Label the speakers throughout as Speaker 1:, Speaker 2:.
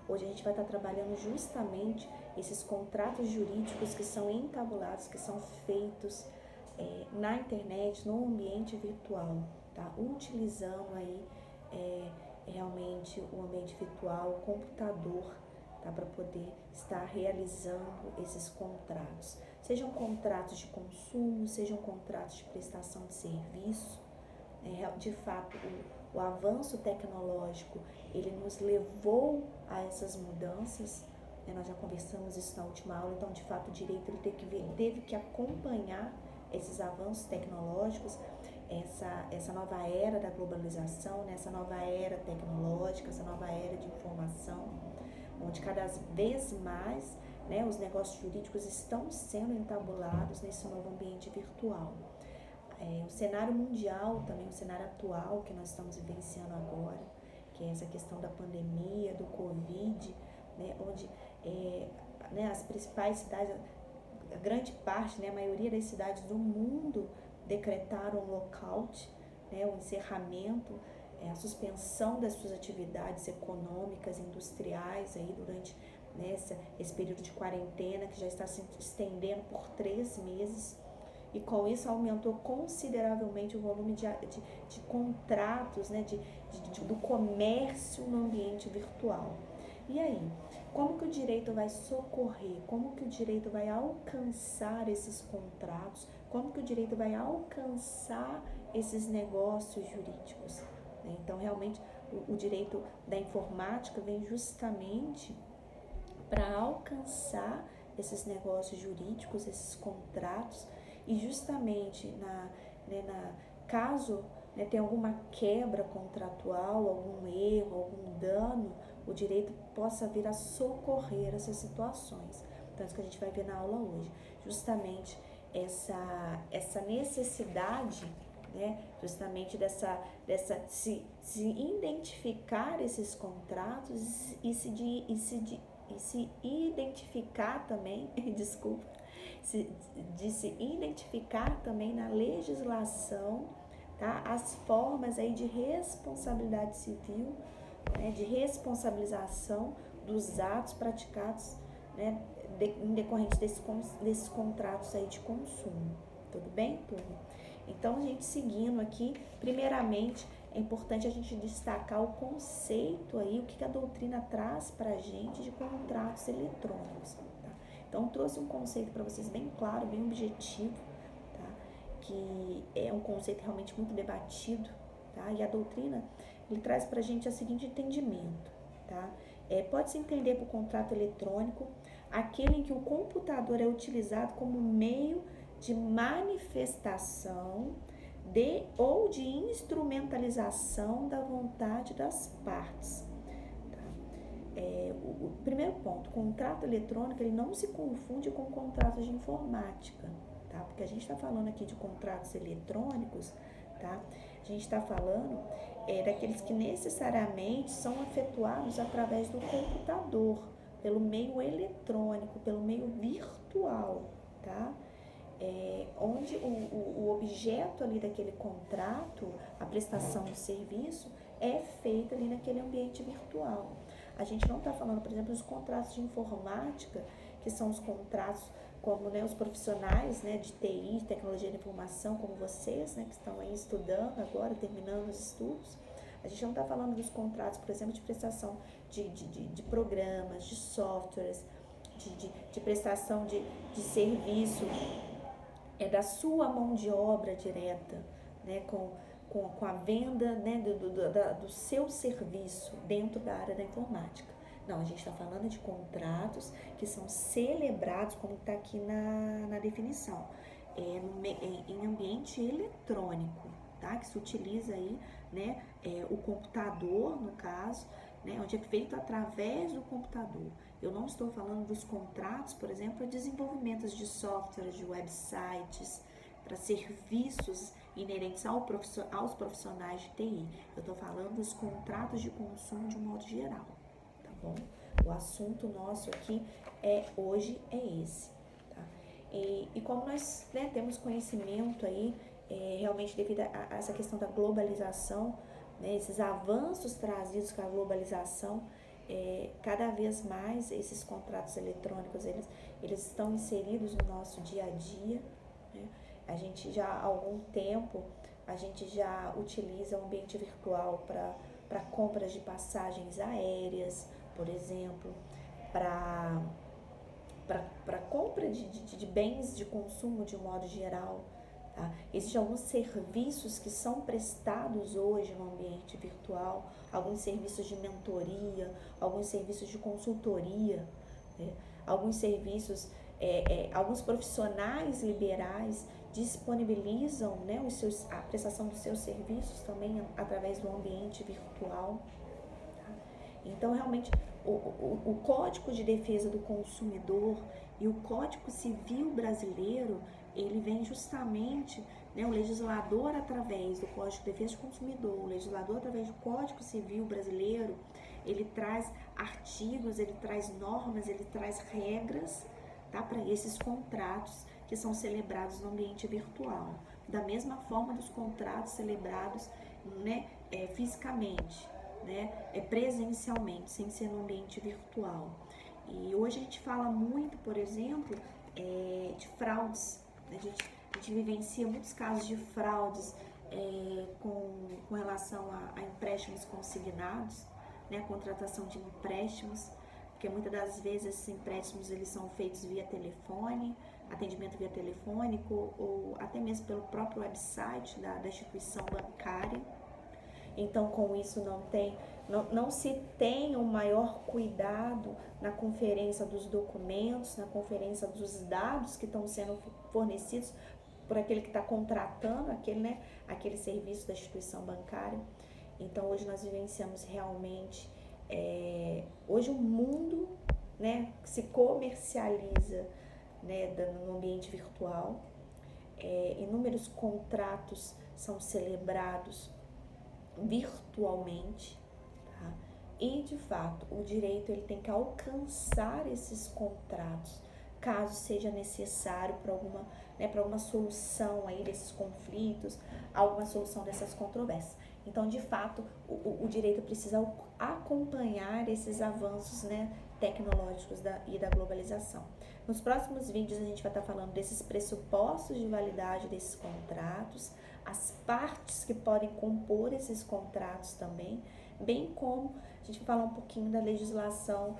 Speaker 1: Hoje a gente vai estar trabalhando justamente esses contratos jurídicos que são entabulados, que são feitos na internet, no ambiente virtual, tá? Utilizando aí realmente o ambiente virtual, o computador, tá? Para poder estar realizando esses contratos. Sejam contratos de consumo, sejam contratos de prestação de serviço. De fato, o avanço tecnológico, ele nos levou a essas mudanças, nós já conversamos isso na última aula, então, de fato, o direito ele teve que acompanhar esses avanços tecnológicos, essa nova era da globalização, essa nova era tecnológica, essa nova era de informação, onde cada vez mais os negócios jurídicos estão sendo entabulados nesse novo ambiente virtual. O cenário mundial também, o cenário atual que nós estamos vivenciando agora, que é essa questão da pandemia, do Covid, onde as principais cidades, a grande parte, a maioria das cidades do mundo decretaram um lockout, o encerramento, a suspensão das suas atividades econômicas, industriais aí durante esse período de quarentena que já está se estendendo por 3 meses. E com isso aumentou consideravelmente o volume de contratos, do comércio no ambiente virtual. E aí, como que o direito vai socorrer? Como que o direito vai alcançar esses contratos? Como que o direito vai alcançar esses negócios jurídicos? Então, realmente, o direito da informática vem justamente para alcançar esses negócios jurídicos, esses contratos, e justamente caso tenha alguma quebra contratual, algum erro, algum dano, o direito possa vir a socorrer essas situações. Então, isso que a gente vai ver na aula hoje. Justamente essa necessidade, justamente dessa se identificar esses contratos e se identificar também, desculpa, de se identificar também na legislação, tá? As formas aí de responsabilidade civil, de responsabilização dos atos praticados, em decorrente desses contratos aí de consumo. Tudo bem, turma? Então, a gente seguindo aqui, primeiramente, é importante a gente destacar o conceito aí, o que a doutrina traz pra gente de contratos eletrônicos. Então, trouxe um conceito para vocês bem claro, bem objetivo, tá? Que é um conceito realmente muito debatido, tá? E a doutrina, ele traz para a gente o seguinte entendimento, tá? Pode-se entender por contrato eletrônico aquele em que o computador é utilizado como meio de manifestação ou de instrumentalização da vontade das partes. O primeiro ponto, o contrato eletrônico, ele não se confunde com contratos de informática, tá? Porque a gente está falando aqui de contratos eletrônicos, tá? A gente está falando daqueles que necessariamente são efetuados através do computador, pelo meio eletrônico, pelo meio virtual, tá? Onde o objeto ali daquele contrato, a prestação de serviço, é feita ali naquele ambiente virtual. A gente não está falando, por exemplo, dos contratos de informática, que são os contratos como os profissionais de TI, tecnologia de informação, como vocês, que estão aí estudando agora, terminando os estudos. A gente não está falando dos contratos, por exemplo, de prestação de programas, de softwares, de prestação de serviço, da sua mão de obra direta, com a venda do seu serviço dentro da área da informática. Não, a gente está falando de contratos que são celebrados, como está aqui na definição, em ambiente eletrônico, tá? Que se utiliza aí, o computador, no caso, onde é feito através do computador. Eu não estou falando dos contratos, por exemplo, para desenvolvimento de softwares, de websites, para serviços inerentes aos profissionais de TI. Eu estou falando dos contratos de consumo de um modo geral, tá bom? O assunto nosso aqui hoje é esse, tá? E como nós temos conhecimento aí, realmente devido a essa questão da globalização, esses avanços trazidos com a globalização, cada vez mais esses contratos eletrônicos, eles estão inseridos no nosso dia a dia, né? A gente já há algum tempo, a gente já utiliza o ambiente virtual para compras de passagens aéreas, por exemplo, para compra de bens de consumo de um modo geral. Tá? Existem alguns serviços que são prestados hoje no ambiente virtual, alguns serviços de mentoria, alguns serviços de consultoria, né? Alguns serviços, alguns profissionais liberais disponibilizam, né, a prestação dos seus serviços também através do ambiente virtual. Tá? Então, realmente, o Código de Defesa do Consumidor e o Código Civil brasileiro, ele vem justamente, né, o legislador através do Código de Defesa do Consumidor, o legislador através do Código Civil brasileiro, ele traz artigos, ele traz normas, ele traz regras, tá, para esses contratos que são celebrados no ambiente virtual. Da mesma forma dos contratos celebrados, né, fisicamente, né, presencialmente, sem ser no ambiente virtual. E hoje a gente fala muito, por exemplo, de fraudes. A gente vivencia muitos casos de fraudes com relação a empréstimos consignados, né, a contratação de empréstimos, porque muitas das vezes esses empréstimos eles são feitos via telefone, atendimento via telefônico ou até mesmo pelo próprio website da instituição bancária. Então, com isso não se tem um maior cuidado na conferência dos documentos, na conferência dos dados que estão sendo fornecidos por aquele que está contratando aquele serviço da instituição bancária. Então, hoje nós vivenciamos realmente, hoje o mundo, né, se comercializa, né, no ambiente virtual, inúmeros contratos são celebrados virtualmente, tá? E de fato o direito ele tem que alcançar esses contratos caso seja necessário para alguma solução aí desses conflitos, alguma solução dessas controvérsias. Então, de fato, o direito precisa acompanhar esses avanços, né, tecnológicos e da globalização. Nos próximos vídeos a gente vai estar falando desses pressupostos de validade desses contratos, as partes que podem compor esses contratos também, bem como a gente vai falar um pouquinho da legislação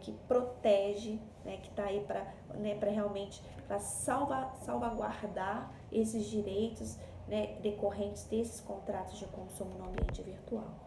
Speaker 1: que protege, né, que está aí para realmente salvaguardar esses direitos, né, decorrentes desses contratos de consumo no ambiente virtual.